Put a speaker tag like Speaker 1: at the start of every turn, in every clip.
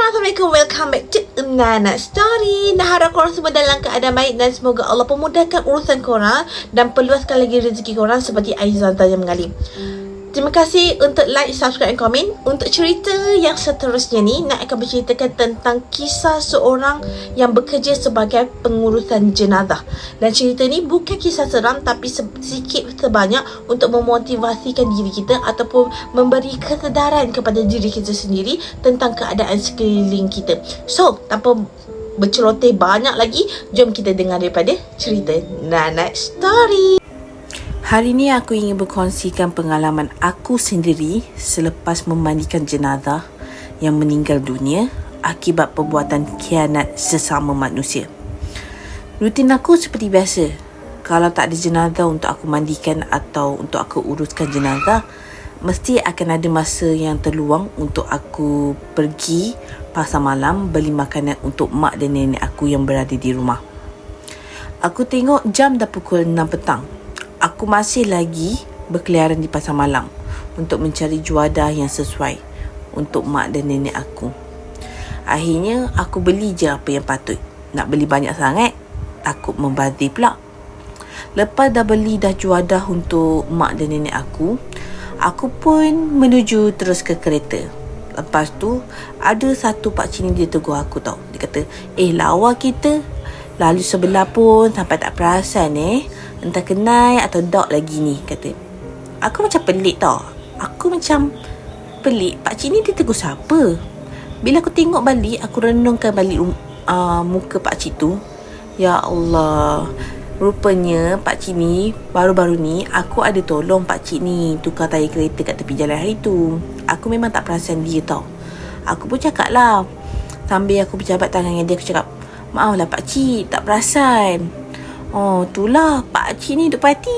Speaker 1: Assalamualaikum, welcome back to Nana Story. Nah, harap korang semua dalam keadaan baik dan semoga Allah pemudahkan urusan korang dan perluaskan lagi rezeki korang seperti Aizan tanya mengalir. Terima kasih untuk like, subscribe dan komen. Untuk cerita yang seterusnya ni, nak akan berceritakan tentang kisah seorang yang bekerja sebagai pengurusan jenazah. Dan cerita ni bukan kisah seram tapi sedikit sebanyak untuk memotivasikan diri kita ataupun memberi kesedaran kepada diri kita sendiri tentang keadaan sekeliling kita. So, tanpa berceloteh banyak lagi, jom kita dengar daripada cerita Nana Story.
Speaker 2: Hari ini aku ingin berkongsikan pengalaman aku sendiri selepas memandikan jenazah yang meninggal dunia akibat perbuatan khianat sesama manusia. Rutin aku seperti biasa. Kalau tak ada jenazah untuk aku mandikan atau untuk aku uruskan jenazah, mesti akan ada masa yang terluang untuk aku pergi pasar malam beli makanan untuk mak dan nenek aku yang berada di rumah. Aku tengok jam dah pukul 6 petang. Aku masih lagi berkeliaran di pasar malam untuk mencari juadah yang sesuai untuk mak dan nenek aku. Akhirnya aku beli je apa yang patut. Nak beli banyak sangat, takut membazir pula. Lepas dah beli dah juadah untuk mak dan nenek aku pun menuju terus ke kereta. Lepas tu ada satu pakcik ni dia tegur aku tau. Dia kata, lawa kita lalu sebelah pun sampai tak perasan entah kenal atau dog lagi ni, kata. Aku macam pelik tau. Aku macam pelik, pakcik ni dia tegur siapa? Bila aku tengok balik, aku renungkan balik muka pakcik tu. Ya Allah, rupanya pakcik ni baru-baru ni aku ada tolong pakcik ni tukar tayar kereta kat tepi jalan hari tu. Aku memang tak perasan dia tau. Aku pun cakap lah, sambil aku berjabat tangan dengan dia, aku cakap, maaf lah pakcik, tak perasan. Oh, itulah pakcik ni duk parti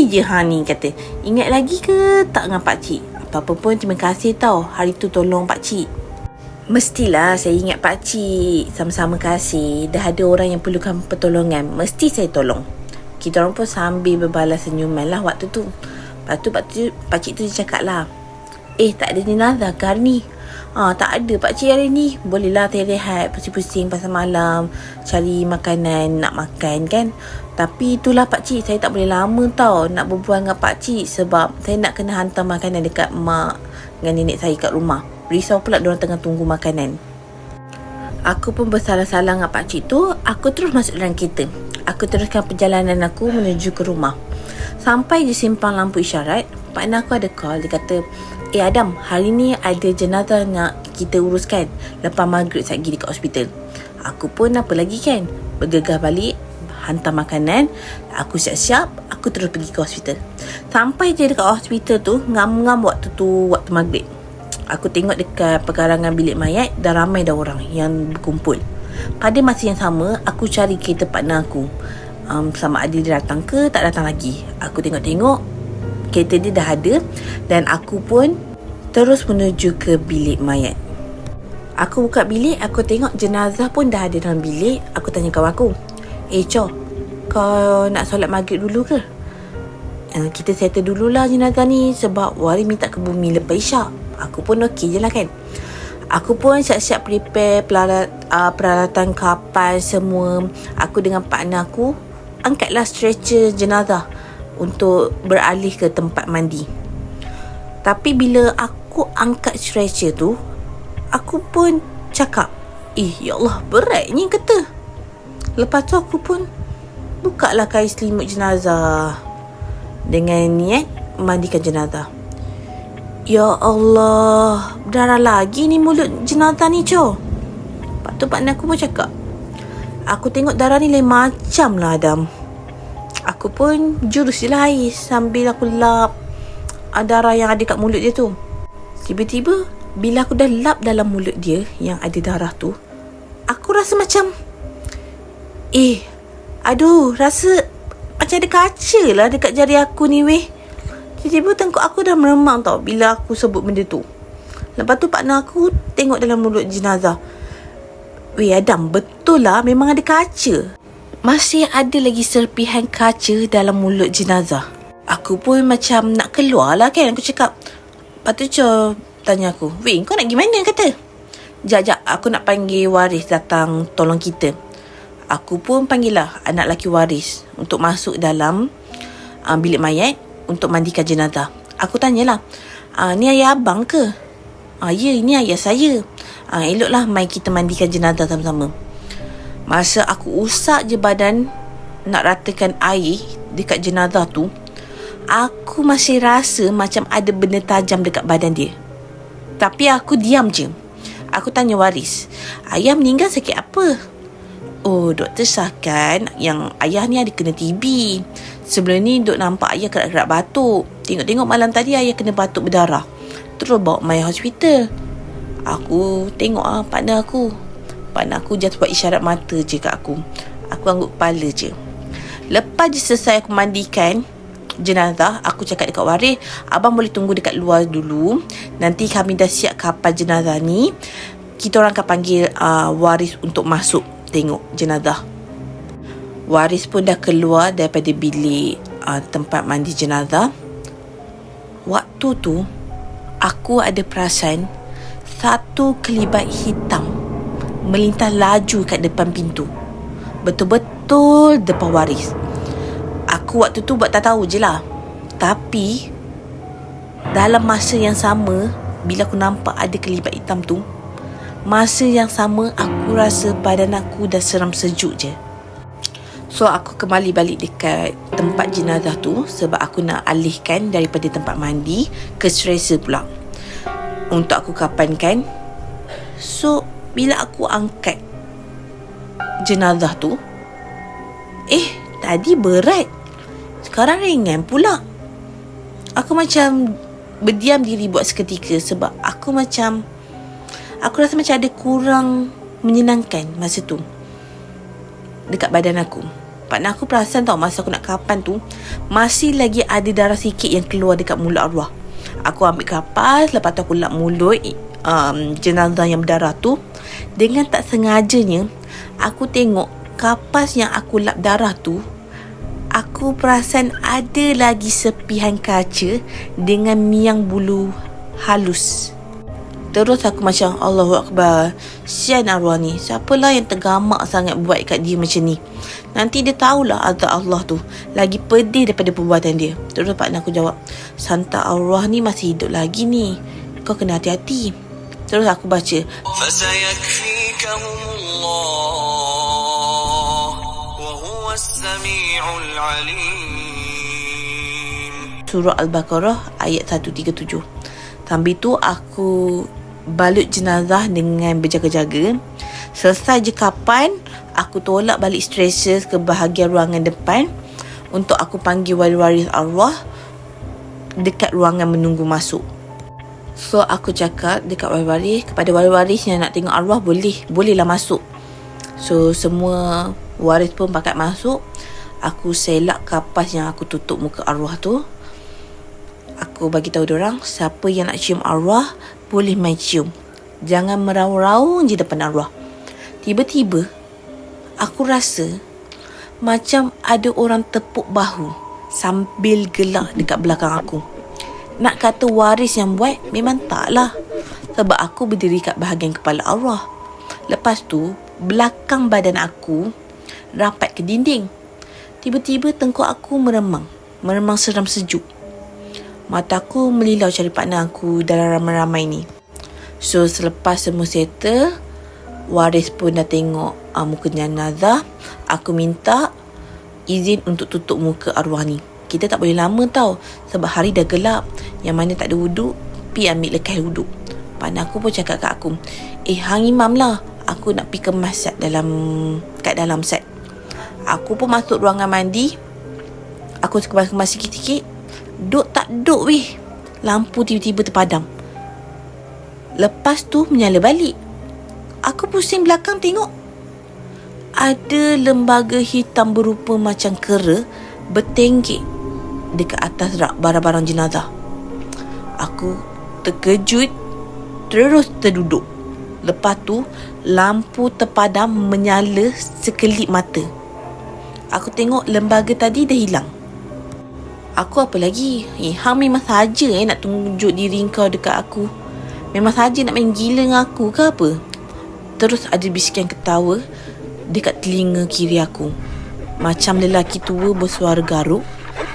Speaker 2: je ni, kata. Ingat lagi ke tak dengan pakcik? Apa-apa pun terima kasih tau hari tu tolong pakcik. Mestilah saya ingat pakcik. Sama-sama kasih. Dah ada orang yang perlukan pertolongan, mesti saya tolong. Kita orang pun sambil berbalas senyuman lah waktu tu. Lepas tu pakcik tu cakap lah, tak ada jenazah ke hari ni? Tak ada pakcik hari ni. Bolehlah rehat pusing-pusing pasal malam, cari makanan nak makan kan. Tapi itulah pakcik, saya tak boleh lama tau nak berbual dengan pakcik sebab saya nak kena hantar makanan dekat mak dengan nenek saya kat rumah. Risau pula diorang tengah tunggu makanan. Aku pun bersalah-salah dengan pakcik tu. Aku terus masuk dalam kereta. Aku teruskan perjalanan aku menuju ke rumah. Sampai di simpang lampu isyarat, partner aku ada call. Dia kata, Adam, hari ni ada jenazah nak kita uruskan. Lepas maghrib saya pergi dekat hospital. Aku pun apa lagi kan, bergegas balik, hantar makanan. Aku siap-siap, aku terus pergi ke hospital. Sampai je dekat hospital tu, ngam-ngam waktu maghrib. Aku tengok dekat perkarangan bilik mayat, dah ramai dah orang yang berkumpul. Pada masa yang sama, aku cari kereta partner aku. Sama ada dia datang ke tak datang lagi. Aku tengok-tengok, kereta dia dah ada. Dan aku pun terus menuju ke bilik mayat. Aku buka bilik, aku tengok jenazah pun dah ada dalam bilik. Aku tanya kawan aku, Cho, kau nak solat maghrib dulu ke? Kita settle dululah jenazah ni sebab Wari minta ke bumi lepas isyak. Aku pun okey je lah kan. Aku pun siap-siap prepare peralatan kapal semua. Aku dengan partner aku angkatlah stretcher jenazah untuk beralih ke tempat mandi. Tapi bila aku angkat stretcher tu, aku pun cakap, ya Allah, beratnya kata. Lepas tu aku pun bukalah kain selimut jenazah dengan niat mandikan jenazah. Ya Allah, berdarah lagi ni mulut jenazah ni, Cho. Lepas tu partner aku pun cakap, aku tengok darah ni lain macam lah, Adam. Aku pun jurus je lah air sambil aku lap darah yang ada kat mulut dia tu. Tiba-tiba bila aku dah lap dalam mulut dia yang ada darah tu, aku rasa macam rasa macam ada kaca lah dekat jari aku ni weh. Tiba-tiba tengkuk aku dah meremang tau bila aku sebut benda tu. Lepas tu partner aku tengok dalam mulut jenazah. Weh Adam, betul lah memang ada kaca. Masih ada lagi serpihan kaca dalam mulut jenazah. Aku pun macam nak keluar lah kan. Aku cakap, lepas tu tanya aku, weh kau nak pergi mana, kata. Jap, aku nak panggil waris datang tolong kita. Aku pun panggil lah anak lelaki waris untuk masuk dalam bilik mayat untuk mandikan jenazah. Aku tanyalah, ni ayah abang ke? Ya, ini ayah saya. Eloklah mai kita mandikan jenazah sama-sama. Masa aku usap je badan nak ratakan air dekat jenazah tu, aku masih rasa macam ada benda tajam dekat badan dia. Tapi aku diam je. Aku tanya waris, ayah meninggal sakit apa? Oh, doktor sahkan yang ayah ni ada kena TB. Sebelum ni dok nampak ayah kerak-kerak batuk. Tengok-tengok malam tadi ayah kena batuk berdarah. Terus bawa mai hospital. Aku tengok partner aku. Partner aku just buat isyarat mata je kat aku. Aku angguk kepala je. Lepas je selesai aku mandikan jenazah, aku cakap dekat waris, abang boleh tunggu dekat luar dulu. Nanti kami dah siap kapal jenazah ni, kita orang akan panggil waris untuk masuk tengok jenazah. Waris pun dah keluar daripada bilik tempat mandi jenazah. Waktu tu aku ada perasan satu kelibat hitam melintas laju kat depan pintu. Betul-betul depan waris. Aku waktu tu buat tak tahu je lah. Tapi dalam masa yang sama, bila aku nampak ada kelibat hitam tu, masa yang sama aku rasa badan aku dah seram sejuk je. So aku kembali balik dekat tempat jenazah tu sebab aku nak alihkan daripada tempat mandi ke stretcher pula untuk aku kapankan. So bila aku angkat jenazah tu, tadi berat, sekarang ringan pula. Aku macam berdiam diri buat seketika sebab aku rasa macam ada kurang menyenangkan masa tu dekat badan aku. Partner aku perasan tau, masa aku nak kapan tu masih lagi ada darah sikit yang keluar dekat mulut arwah. Aku ambil kapas, lepas tu aku lap mulut jenazah yang berdarah tu. Dengan tak sengajanya, aku tengok kapas yang aku lap darah tu, aku perasan ada lagi sepihan kaca dengan miang bulu halus. Terus aku macam, Allahu Akbar, sian arwah ni, siapalah yang tergamak sangat buat kat dia macam ni. Nanti dia tahulah azab Allah tu lagi pedih daripada perbuatan dia. Terus partner aku jawab, santa arwah ni masih hidup lagi ni, kau kena hati-hati. Terus aku baca, Fasayakfikahumullah wa huwas sami'ul alim. Surah Al-Baqarah ayat 137. Sambil tu aku balut jenazah dengan berjaga-jaga. Selesai je kapan, aku tolak balik stretcher ke bahagian ruangan depan untuk aku panggil waris arwah dekat ruangan menunggu masuk. So aku cakap dekat waris kepada waris yang nak tengok arwah, bolehlah masuk. So semua waris pun pakat masuk. Aku selak kapas yang aku tutup muka arwah tu. Aku bagi tahu diorang, siapa yang nak cium arwah boleh main cium. Jangan meraung-raung je depan arwah. Tiba-tiba aku rasa macam ada orang tepuk bahu sambil gelak dekat belakang aku. Nak kata waris yang buat, memang taklah, sebab aku berdiri kat bahagian kepala arwah. Lepas tu belakang badan aku rapat ke dinding. Tiba-tiba tengkuk aku meremang seram sejuk. Mataku melilau cari partner aku dalam ramai-ramai ni. So selepas semua settle, waris pun dah tengok muka jenazah. Aku minta izin untuk tutup muka arwah ni. Kita tak boleh lama tau, sebab hari dah gelap. Yang mana tak ada wuduk, pi ambil lekas wuduk. Partner aku pun cakap kat aku, hang imam lah, aku nak pi kemas kat dalam set. Aku pun masuk ruangan mandi. Aku kemas sikit-sikit. Duk tak duk weh, lampu tiba-tiba terpadam. Lepas tu menyala balik. Aku pusing belakang tengok, ada lembaga hitam berupa macam kera bertenggek dekat atas rak barang-barang jenazah. Aku terkejut, terus terduduk. Lepas tu lampu terpadam menyala sekelip mata. Aku tengok lembaga tadi dah hilang. Aku apa lagi? Hang memang saja nak tunjuk diri kau dekat aku. Memang saja nak main gila dengan aku ke apa? Terus ada bisikan ketawa dekat telinga kiri aku, macam lelaki tua bersuara garuk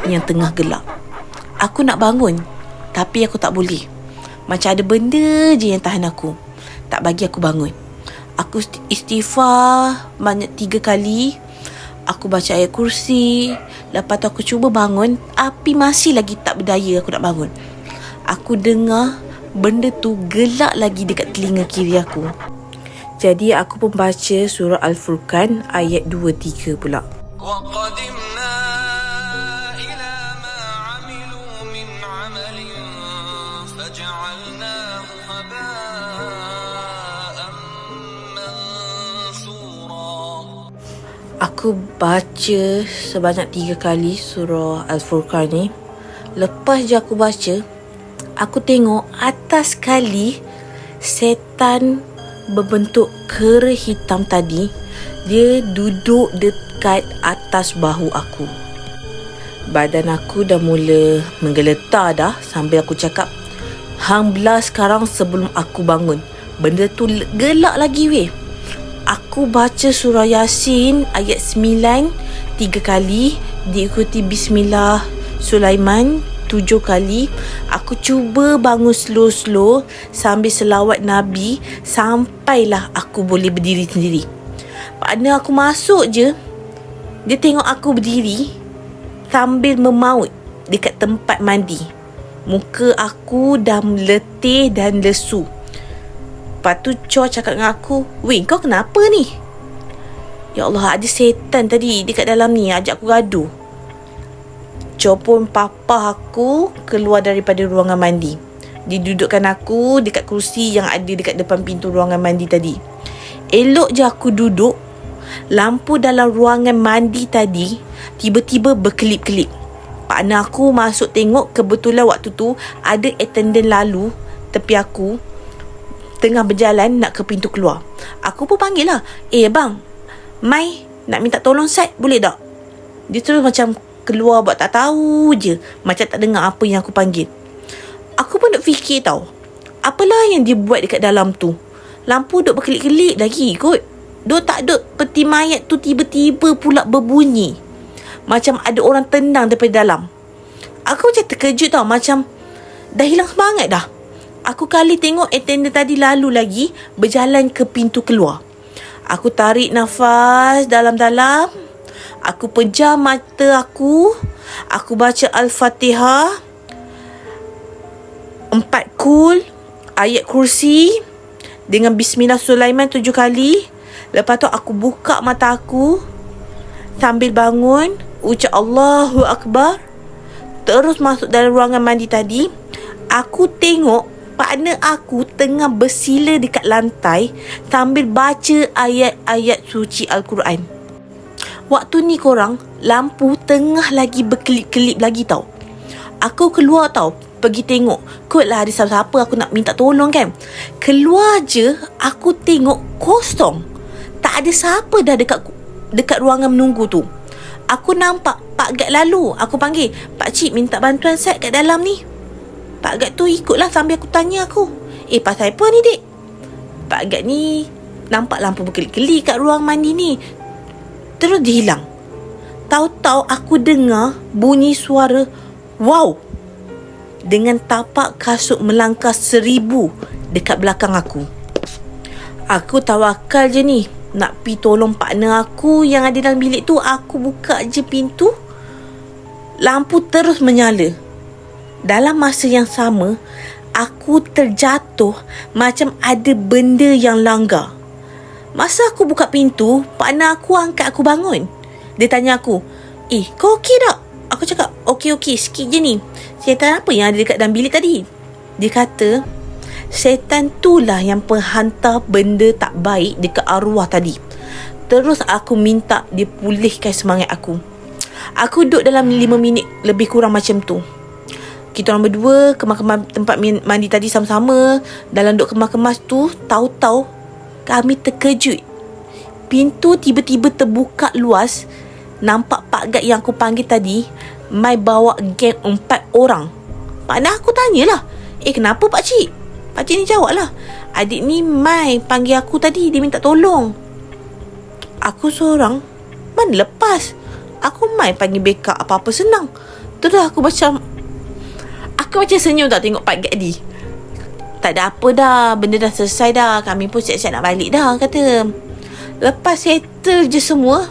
Speaker 2: yang tengah gelak. Aku nak bangun, tapi aku tak boleh. Macam ada benda je yang tahan aku, tak bagi aku bangun. Aku istighfar banyak 3 kali. Aku baca ayat kursi. Lepas tu aku cuba bangun, tapi masih lagi tak berdaya aku nak bangun. Aku dengar benda tu gelak lagi dekat telinga kiri aku. Jadi aku pun baca surah Al-Furqan ayat 2-3 pula.
Speaker 3: وَقَدِمْنَا إِلَى مَا عَمِلُوا مِنْ عَمَلٍ فَجَعَلْنَاهُ هَبَاءً مَنْثُورًا.
Speaker 2: Aku baca sebanyak 3 kali surah Al-Furqan ni. Lepas je aku baca, aku tengok atas sekali setan berbentuk kera hitam tadi, dia duduk dekat atas bahu aku. Badan aku dah mula menggeletar dah sambil aku cakap, hang belas sekarang sebelum aku bangun. Benda tu gelak lagi weh. Aku baca surah Yasin ayat 9 3 kali, diikuti Bismillah Sulaiman 7 kali. Aku cuba bangun slow-slow sambil selawat Nabi sampailah aku boleh berdiri sendiri. Partner aku masuk je, dia tengok aku berdiri sambil memaut dekat tempat mandi. Muka aku dah letih dan lesu. Lepas tu Chor cakap dengan aku, "Weh, kau kenapa ni?" "Ya Allah, ada setan tadi dekat dalam ni ajak aku gaduh." Chor pun papa aku keluar daripada ruangan mandi. Dia dudukkan aku dekat kerusi yang ada dekat depan pintu ruangan mandi tadi. Elok je aku duduk, lampu dalam ruangan mandi tadi tiba-tiba berkelip-kelip. Partner aku masuk tengok, kebetulan waktu tu ada attendant lalu tepi aku tengah berjalan nak ke pintu keluar. Aku pun panggil lah, "Bang, Mai nak minta tolong Sat, boleh tak?" Dia terus macam keluar buat tak tahu je, macam tak dengar apa yang aku panggil. Aku pun duk fikir tau, apalah yang dia buat dekat dalam tu. Lampu duk berkelip-kelip lagi kot. Duk tak duk peti mayat tu tiba-tiba pula berbunyi, macam ada orang tendang daripada dalam. Aku macam terkejut tau, macam dah hilang semangat dah. Aku kali tengok attendant tadi lalu lagi berjalan ke pintu keluar. Aku tarik nafas dalam-dalam. Aku pejam mata aku. Aku baca Al-Fatihah 4 kul, ayat kursi dengan Bismillah Sulaiman 7 kali. Lepas tu aku buka mata aku sambil bangun, ucap Allahu Akbar. Terus masuk dalam ruangan mandi tadi. Aku tengok partner aku tengah bersila dekat lantai sambil baca ayat-ayat suci Al-Quran. Waktu ni korang, lampu tengah lagi berkelip-kelip lagi tau. Aku keluar tau, pergi tengok. Kot lah ada siapa-siapa aku nak minta tolong kan. Keluar je, aku tengok kosong. Tak ada siapa dah dekat ruangan menunggu tu. Aku nampak Pak Gad lalu. Aku panggil, "Pak Cik, minta bantuan Sat kat dalam ni." Pak Gad tu ikutlah sambil aku tanya aku, "Pasal apa ni dek?" Pak Gad ni nampak lampu berkelip-kelip kat ruang mandi ni. Terus dia hilang. Tahu-tahu aku dengar bunyi suara wow dengan tapak kasut melangkah 1000 dekat belakang aku. Aku tawakal je ni nak pi tolong partner aku yang ada dalam bilik tu. Aku buka je pintu, lampu terus menyala. Dalam masa yang sama, aku terjatuh macam ada benda yang langgar. Masa aku buka pintu, partner aku angkat aku bangun. Dia tanya aku, "Kau okey tak?" Aku cakap, Okey, sikit je ni. Setan apa yang ada dekat dalam bilik tadi?" Dia kata, setan tulah yang penghantar benda tak baik dekat arwah tadi. Terus aku minta dia pulihkan semangat aku. Aku duduk dalam 5 minit lebih kurang macam tu. Kita orang berdua kemas-kemas tempat mandi tadi sama-sama. Dalam duduk kemas-kemas tu, tahu-tahu kami terkejut. Pintu tiba-tiba terbuka luas. Nampak Pak Gad yang aku panggil tadi, Mai bawa geng 4 orang. Partner aku tanyalah, "Kenapa Pak Cik?" Pak Cik ni jawab lah, Adik ni Mai panggil aku tadi, dia minta tolong. Aku seorang, mana lepas. Aku Mai panggil backup, apa-apa senang. Terus aku macam senyum tak tengok Pak Gadi. Tak ada apa dah, benda dah selesai dah, kami pun siap-siap nak balik dah, kata. Lepas settle je semua,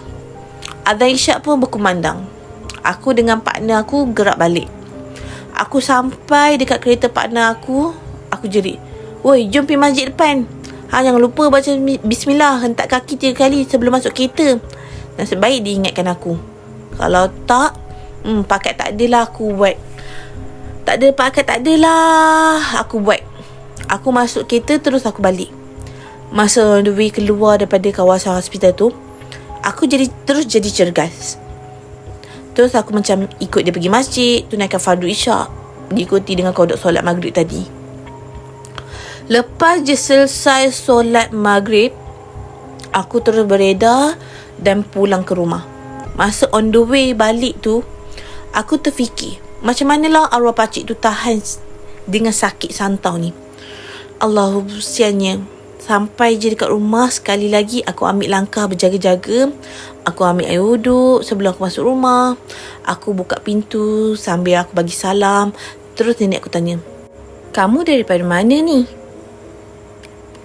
Speaker 2: azan isyak pun berkumandang. Aku dengan partner aku gerak balik. Aku sampai dekat kereta partner aku jerit, "Woi, jom pergi masjid depan. Jangan lupa baca bismillah, hentak kaki 3 kali sebelum masuk kereta." Nasib baik dia ingatkan aku. Kalau tak, pakat tak adalah aku buat. Aku buat. Aku masuk kereta terus aku balik. Masa on the way keluar daripada kawasan hospital tu, aku terus jadi cergas. Terus aku macam ikut dia pergi masjid, tunaikan fardu isyak, diikuti dengan kodok solat maghrib tadi. Lepas je selesai solat maghrib, aku terus beredar dan pulang ke rumah. Masa on the way balik tu, aku terfikir, macam manalah arwah pakcik tu tahan dengan sakit santau ni. Allah, siannya. Sampai je dekat rumah, sekali lagi aku ambil langkah berjaga-jaga. Aku ambil air wuduk sebelum aku masuk rumah. Aku buka pintu sambil aku bagi salam. Terus nenek aku tanya, "Kamu daripada mana ni?"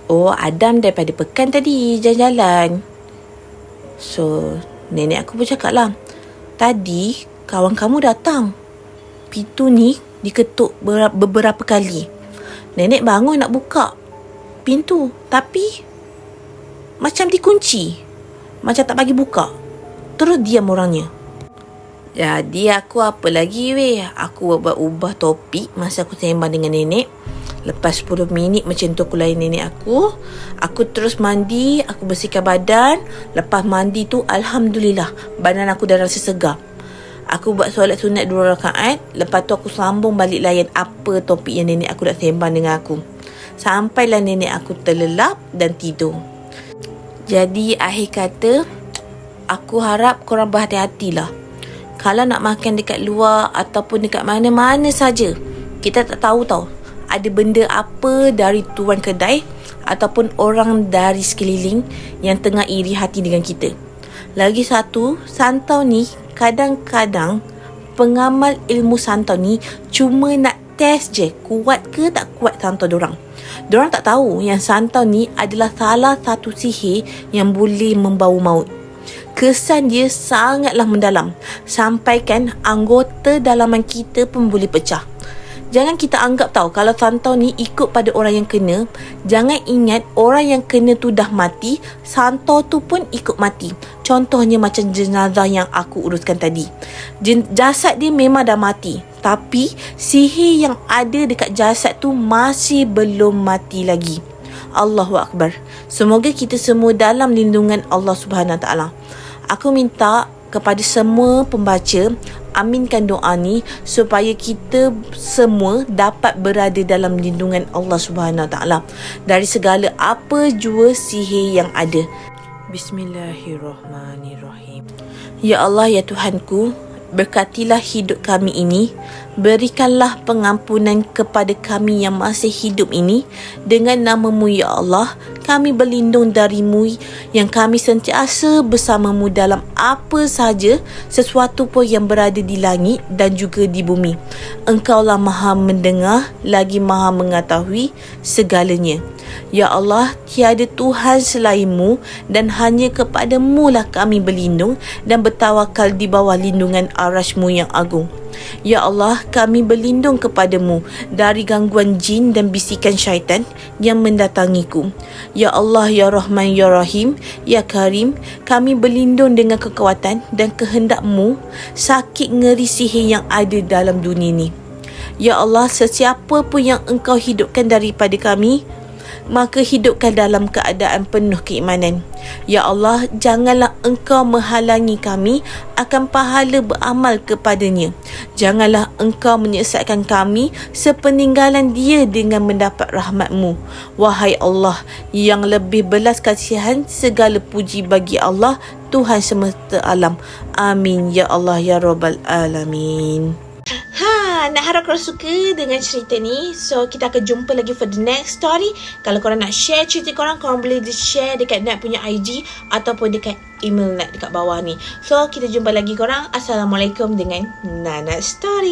Speaker 2: "Oh, Adam daripada Pekan tadi, jalan-jalan." So, nenek aku pun cakap lah, "Tadi kawan kamu datang. Pintu ni diketuk beberapa kali. Nenek bangun nak buka pintu, tapi macam dikunci, macam tak bagi buka. Terus diam orangnya." Jadi aku apa lagi weh, aku ubah topik masa aku sembang dengan nenek. Lepas 10 minit macam tu aku layan nenek aku. Aku terus mandi, aku bersihkan badan. Lepas mandi tu, alhamdulillah, badan aku dah rasa segar. Aku buat solat sunat 2 rakaat. Lepas tu aku sambung balik layan apa topik yang nenek aku nak sembang dengan aku. Sampailah nenek aku terlelap dan tidur. Jadi akhir kata, aku harap korang berhati-hatilah. Kalau nak makan dekat luar ataupun dekat mana-mana saja, kita tak tahu tau, ada benda apa dari tuan kedai ataupun orang dari sekeliling yang tengah iri hati dengan kita. Lagi satu, santau ni kadang-kadang pengamal ilmu santau ni cuma nak test je kuat ke tak kuat santau dorang. Dorang tak tahu yang santau ni adalah salah satu sihir yang boleh membawa maut. Kesan dia sangatlah mendalam, sampaikan anggota dalaman kita pun boleh pecah. Jangan kita anggap tahu kalau santau ni ikut pada orang yang kena. Jangan ingat orang yang kena tu dah mati, santau tu pun ikut mati. Contohnya macam jenazah yang aku uruskan tadi. Jasad dia memang dah mati, tapi sihir yang ada dekat jasad tu masih belum mati lagi. Allahu Akbar. Semoga kita semua dalam lindungan Allah Subhanahu Wa Taala. Aku minta kepada semua pembaca, aminkan doa ni supaya kita semua dapat berada dalam lindungan Allah Subhanahu Wa Taala dari segala apa jua sihir yang ada. Bismillahirrahmanirrahim. Ya Allah, ya Tuhanku, berkatilah hidup kami ini. Berikanlah pengampunan kepada kami yang masih hidup ini. Dengan nama-Mu ya Allah, kami berlindung dari-Mu yang kami sentiasa bersama-Mu dalam apa saja sesuatu pun yang berada di langit dan juga di bumi. Engkaulah Maha mendengar lagi Maha mengetahui segalanya. Ya Allah, tiada Tuhan selain-Mu dan hanya kepada-Mu lah kami berlindung dan bertawakal di bawah lindungan arasy-Mu yang agung. Ya Allah, kami berlindung kepada-Mu dari gangguan jin dan bisikan syaitan yang mendatangiku. Ya Allah, ya Rahman, ya Rahim, ya Karim, kami berlindung dengan kekuatan dan kehendak-Mu sakit ngeri sihir yang ada dalam dunia ni. Ya Allah, sesiapa pun yang Engkau hidupkan daripada kami, maka hidupkan dalam keadaan penuh keimanan. Ya Allah, janganlah Engkau menghalangi kami akan pahala beramal kepadanya. Janganlah Engkau menyesatkan kami sepeninggalan dia dengan mendapat rahmat-Mu. Wahai Allah yang lebih belas kasihan, segala puji bagi Allah, Tuhan semesta alam. Amin ya Allah ya Rabbal Alamin.
Speaker 1: Nak harap korang suka dengan cerita ni. So kita akan jumpa lagi for the next story. Kalau korang nak share cerita korang boleh share dekat Nat punya IG ataupun dekat email Nat dekat bawah ni. So kita jumpa lagi korang. Assalamualaikum dengan Nana Story.